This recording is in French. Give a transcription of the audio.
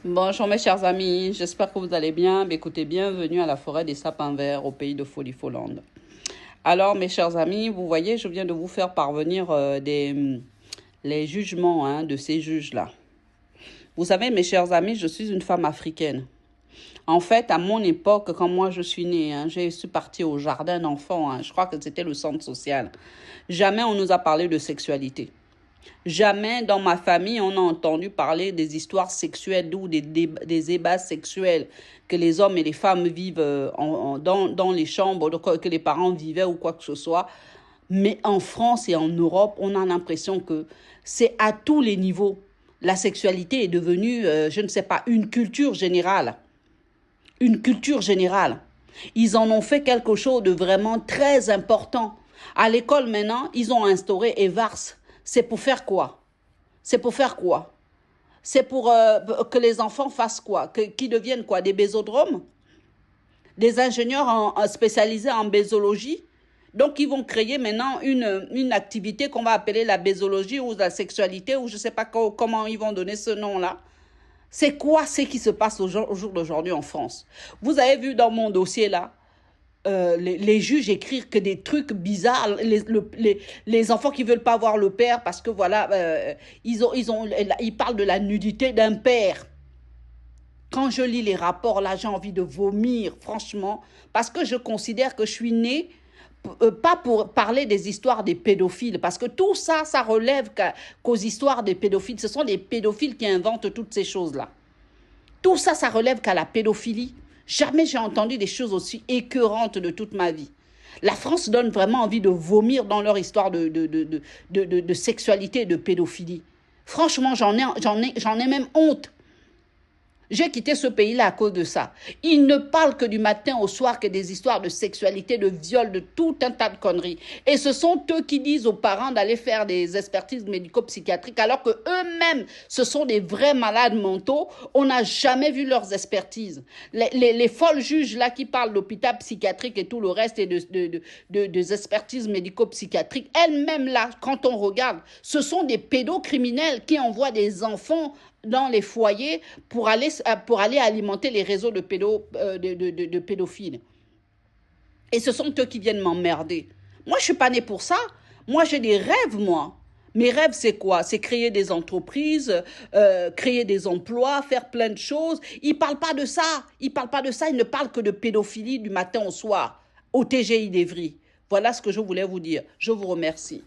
Bonjour mes chers amis, j'espère que vous allez bien. Écoutez, bienvenue à la forêt des sapins verts au pays de Folie-Folande. Alors mes chers amis, vous voyez, je viens de vous faire parvenir les jugements de ces juges-là. Vous savez mes chers amis, je suis une femme africaine. En fait, à mon époque, quand moi je suis née, je suis partie au jardin d'enfants, je crois que c'était le centre social. Jamais on nous a parlé de sexualité. Jamais dans ma famille, on a entendu parler des histoires sexuelles ou des ébats sexuels que les hommes et les femmes vivent dans les chambres, que les parents vivaient ou quoi que ce soit. Mais en France et en Europe, on a l'impression que c'est à tous les niveaux. La sexualité est devenue, je ne sais pas, une culture générale. Une culture générale. Ils en ont fait quelque chose de vraiment très important. À l'école maintenant, ils ont instauré EVARS. C'est pour faire quoi? C'est pour faire quoi? C'est pour que les enfants fassent quoi? Qu'ils deviennent quoi? Des bésodromes? Des ingénieurs spécialisés en bésologie? Donc, ils vont créer maintenant une activité qu'on va appeler la bésologie ou la sexualité, ou je ne sais pas comment ils vont donner ce nom-là. C'est quoi ce qui se passe au jour d'aujourd'hui en France? Vous avez vu dans mon dossier là, les juges écrivent que des trucs bizarres, les enfants qui veulent pas voir le père parce que voilà, ils parlent de la nudité d'un père. Quand je lis les rapports là, j'ai envie de vomir, franchement, parce que je considère que je suis née pas pour parler des histoires des pédophiles, parce que tout ça, ça relève qu'aux histoires des pédophiles. Ce sont les pédophiles qui inventent toutes ces choses-là. Tout ça, ça relève qu'à la pédophilie. Jamais j'ai entendu des choses aussi écœurantes de toute ma vie. La France donne vraiment envie de vomir dans leur histoire de sexualité et de pédophilie. Franchement, j'en ai même honte. J'ai quitté ce pays-là à cause de ça. Ils ne parlent que du matin au soir que des histoires de sexualité, de viol, de tout un tas de conneries. Et ce sont eux qui disent aux parents d'aller faire des expertises médico-psychiatriques alors que eux-mêmes, ce sont des vrais malades mentaux. On n'a jamais vu leurs expertises. Les folles juges là qui parlent d'hôpital psychiatrique et tout le reste et des expertises médico-psychiatriques, elles-mêmes là, quand on regarde, ce sont des pédocriminels qui envoient des enfants dans les foyers pour aller alimenter les réseaux de pédophiles. Et ce sont eux qui viennent m'emmerder. Moi, je ne suis pas née pour ça. Moi, j'ai des rêves, moi. Mes rêves, c'est quoi? C'est créer des entreprises, créer des emplois, faire plein de choses. Ils ne parlent pas de ça. Ils ne parlent que de pédophilie du matin au soir, au TGI d'Evry. Voilà ce que je voulais vous dire. Je vous remercie.